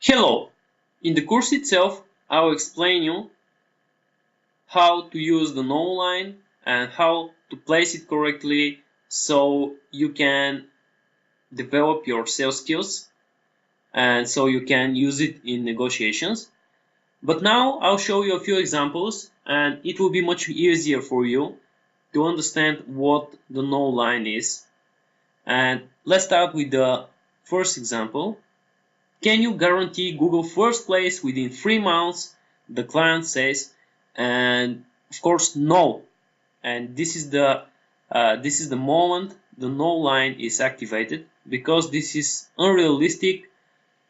Hello! In the course itself, I will explain you how to use the no line and how to place it correctly so you can develop your sales skills and so you can use it in negotiations. But now I'll show you a few examples and it will be much easier for you to understand what the no line is. And let's start with the first example. Can you guarantee Google first place within 3 months? The client says, and of course no. And this is the moment the no line is activated, because this is unrealistic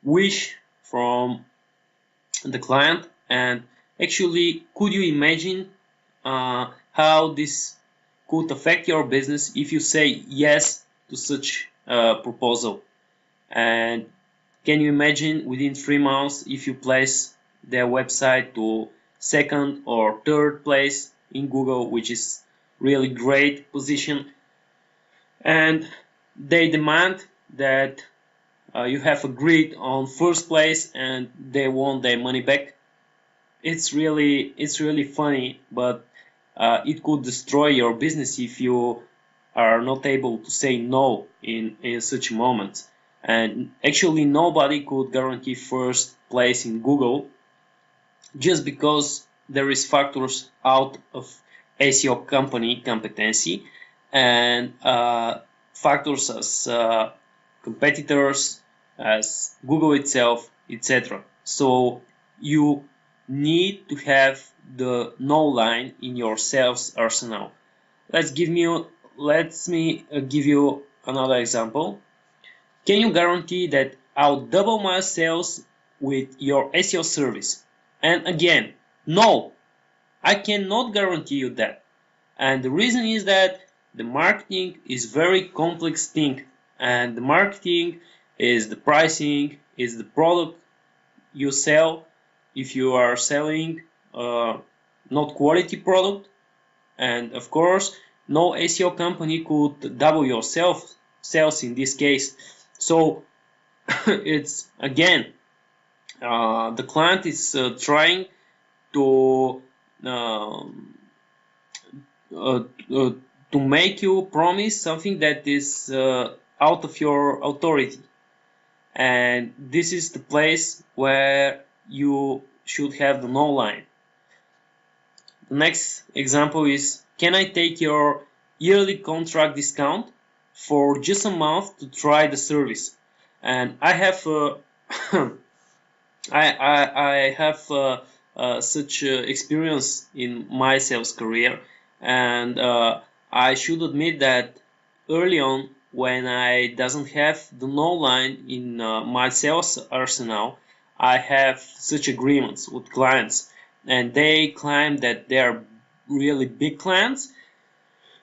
wish from the client. And actually, could you imagine how this could affect your business if you say yes to such a proposal? And can you imagine within 3 months if you place their website to second or third place in Google, which is really great position, and they demand that you have agreed on first place and they want their money back? It's really funny, but it could destroy your business if you are not able to say no in such moments. And actually nobody could guarantee first place in Google just because there is factors out of SEO company competency and factors as competitors, as Google itself, etc. So you need to have the no line in your sales arsenal. Let me give you another example. Can you guarantee that I'll double my sales with your SEO service? And again, no, I cannot guarantee you that. And the reason is that the marketing is very complex thing, and the marketing is the pricing, is the product you sell. If you are selling not quality product, and of course no SEO company could double your sales in this case. So it's again the client is trying to um, uh, uh, to make you promise something that is out of your authority, and this is the place where you should have the no line. The next example is, can I take your yearly contract discount for just a month to try the service? And I have I have such experience in my sales career, and I should admit that early on, when I doesn't have the no line in my sales arsenal, I have such agreements with clients, and they claim that they are really big clients,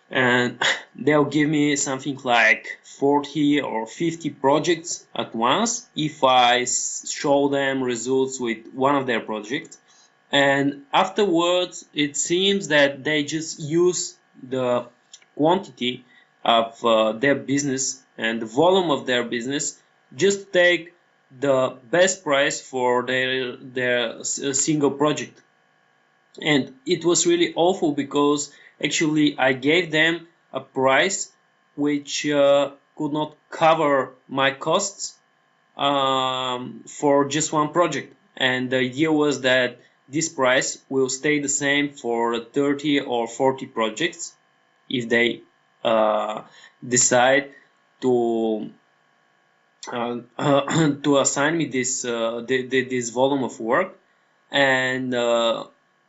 and they'll give me something like 40 or 50 projects at once if I show them results with one of their projects. And afterwards it seems that they just use the quantity of their business and the volume of their business just to take the best price for their single project. And it was really awful, because actually I gave them a price which could not cover my costs for just one project, and the idea was that this price will stay the same for 30 or 40 projects if they decide to to assign me this volume of work. And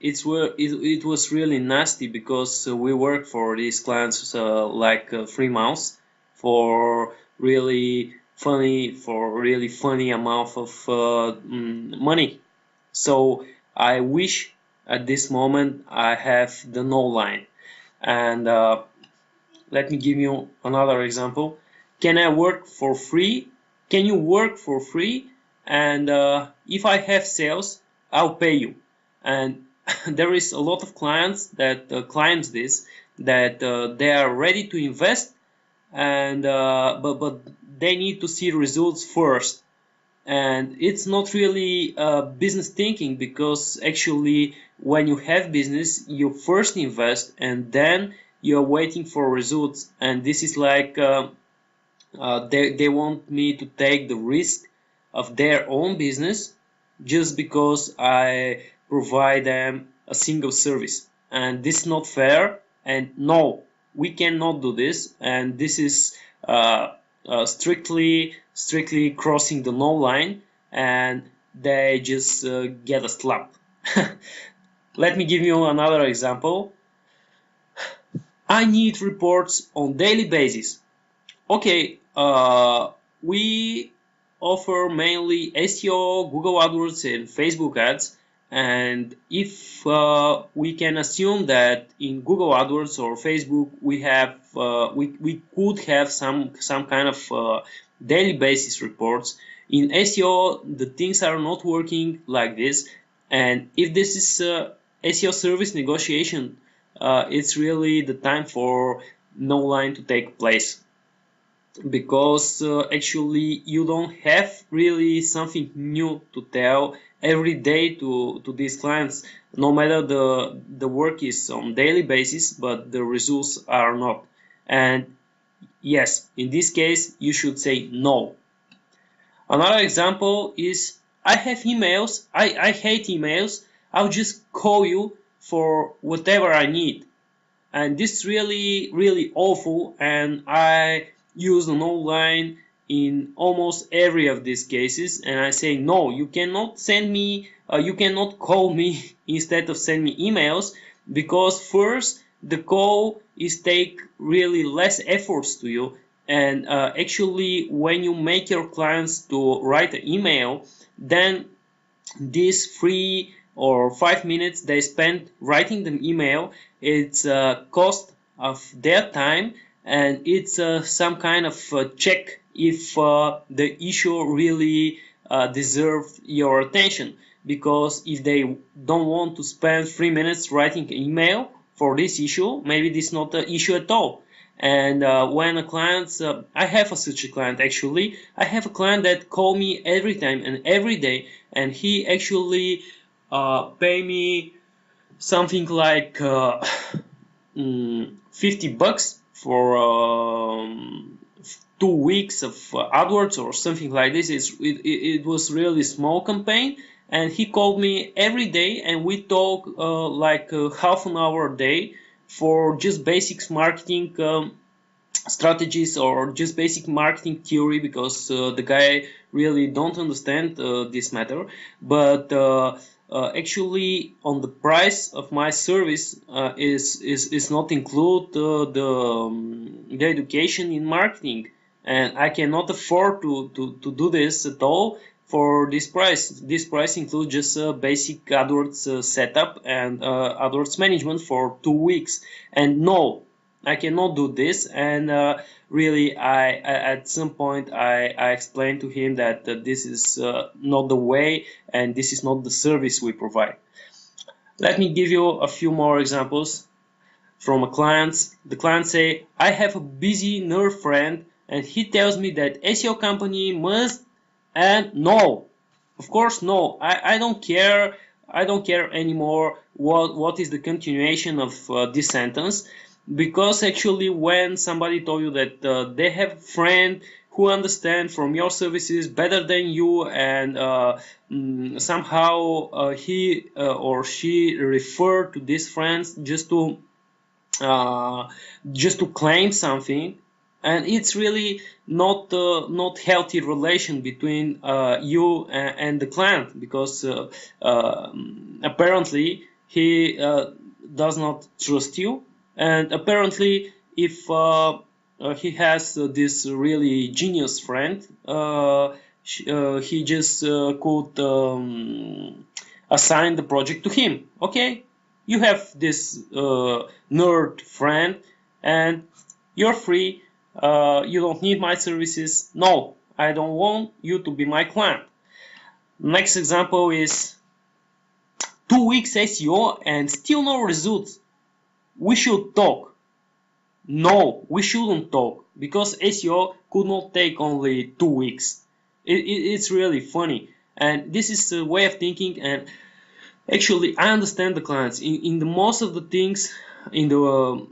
it was really nasty, because we worked for these clients like 3 months for really funny amount of money. So I wish at this moment I have the no line. And let me give you another example. Can I work for free? Can you work for free? And if I have sales, I'll pay you. And there is a lot of clients that claims this, that they are ready to invest, and but they need to see results first. And it's not really business thinking, because actually when you have business you first invest and then you're waiting for results. And this is like they want me to take the risk of their own business just because I provide them a single service. And this is not fair. And no, we cannot do this. And this is strictly crossing the no line, and they just get a slap. Let me give you another example. I need reports on daily basis. Okay, we offer mainly SEO, Google AdWords, and Facebook ads. And if we can assume that in Google AdWords or Facebook we have we could have some kind of daily basis reports. In SEO, the things are not working like this. And if this is SEO service negotiation, it's really the time for no line to take place, because actually you don't have really something new to tell every day to these clients, no matter the work is on daily basis but the results are not. And yes, in this case you should say no. Another example is, I have emails, I hate emails, I'll just call you for whatever I need. And this is really awful, and I use an online in almost every of these cases. And I say, no, you cannot send me you cannot call me instead of send me emails, because first the call is take really less efforts to you. And actually when you make your clients to write an email, then these 3 or 5 minutes they spend writing the email, it's a cost of their time, and it's some kind of check if the issue really deserves your attention. Because if they don't want to spend 3 minutes writing an email for this issue, maybe this is not an issue at all. And when a client, I have such a client actually. I have a client that call me every time and every day, and he actually pay me something like $50 for 2 weeks of AdWords or something like this. It was really small campaign, and he called me every day, and we talk like half an hour a day for just basics marketing strategies or just basic marketing theory, because the guy really don't understand this matter. But actually on the price of my service is not include the education in marketing, and I cannot afford to do this at all for this price. This price includes just a basic AdWords setup and AdWords management for 2 weeks. And no, I cannot do this. And really, I at some point I explained to him that this is not the way, and this is not the service we provide. Let me give you a few more examples from a client. The client say, I have a busy nerd friend, and he tells me that SEO company must. And no, of course no. I don't care. I don't care anymore what is the continuation of this sentence, because actually when somebody told you that they have a friend who understands from your services better than you, and somehow he or she referred to these friends just to claim something, and it's really not healthy relation between you and the client, because apparently he does not trust you, and apparently if he has this really genius friend, he just could assign the project to him. Okay, you have this nerd friend and you're free. You don't need my services. No, I don't want you to be my client. Next example is 2 weeks SEO and still no results. We should talk. No, we shouldn't talk, because SEO could not take only 2 weeks. It's really funny, and this is a way of thinking. And actually, I understand the clients in the most of the things in the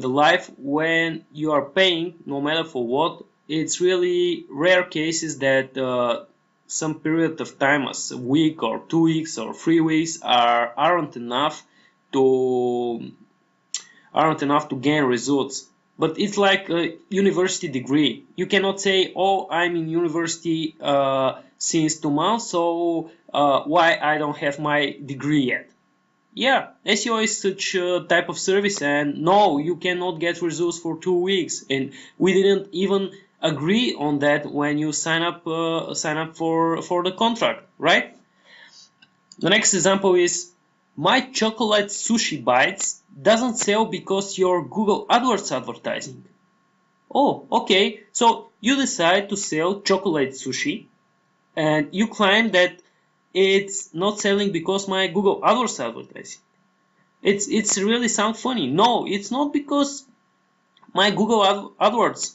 life. When you are paying, no matter for what, it's really rare cases that some period of time, as a week or 2 weeks or 3 weeks, to aren't enough to gain results. But it's like a university degree. You cannot say, "Oh, I'm in university since 2 months, so why I don't have my degree yet?" Yeah, SEO is such a type of service, and no, you cannot get results for 2 weeks. And we didn't even agree on that when you sign up for the contract, right? The next example is, my chocolate sushi bites doesn't sell because your Google AdWords advertising. Oh, okay. So you decide to sell chocolate sushi and you claim that it's not selling because my Google AdWords advertising. It's really sound funny. No, it's not because my Google AdWords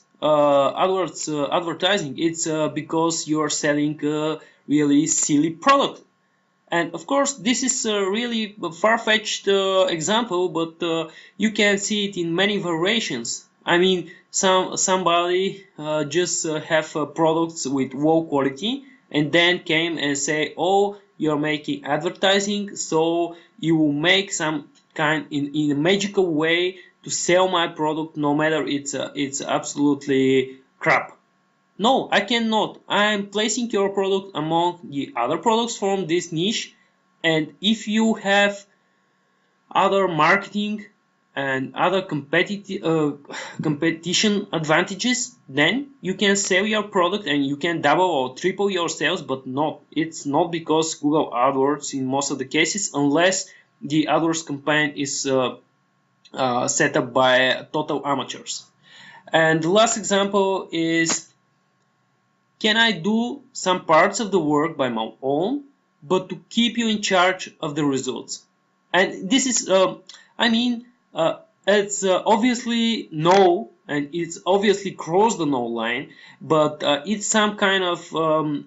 advertising. It's because you're selling a really silly product. And of course, this is a really far-fetched example, but you can see it in many variations. I mean, somebody just have products with low quality, and then came and say, "Oh, you're making advertising, so you will make some kind in a magical way to sell my product, no matter it's absolutely crap." No, I cannot. I am placing your product among the other products from this niche, and if you have other marketing and other competition advantages, then you can sell your product and you can double or triple your sales, but not. It's not because Google AdWords in most of the cases, unless the AdWords campaign is set up by total amateurs. And the last example is, can I do some parts of the work by my own, but to keep you in charge of the results? And this is, it's obviously no, and it's obviously crossed the no line, but it's some kind of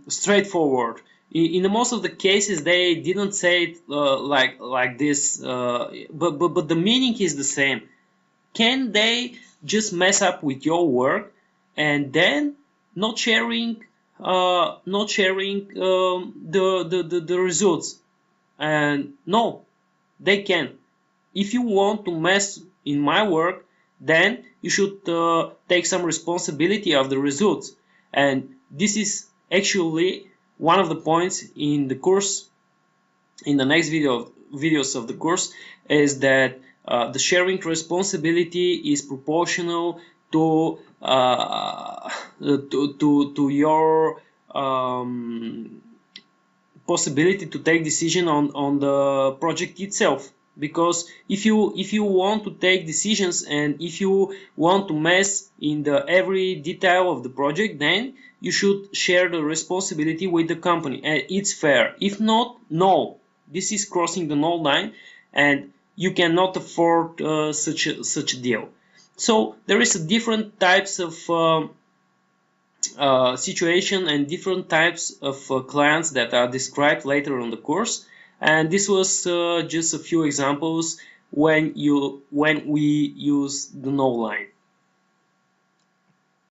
straightforward. In the most of the cases, they didn't say it like this, but the meaning is the same. Can they just mess up with your work and then not sharing the results? And no, they can. If you want to mess in my work, then you should take some responsibility of the results. And this is actually one of the points in the course. In the next videos of the course, is that the sharing responsibility is proportional to your possibility to take decision on the project itself. Because if you want to take decisions and if you want to mess in the every detail of the project, then you should share the responsibility with the company, and it's fair. If not, no, this is crossing the no line, and you cannot afford such a deal. So there is a different types of situation and different types of clients that are described later on the course. And this was just a few examples when we use the no line.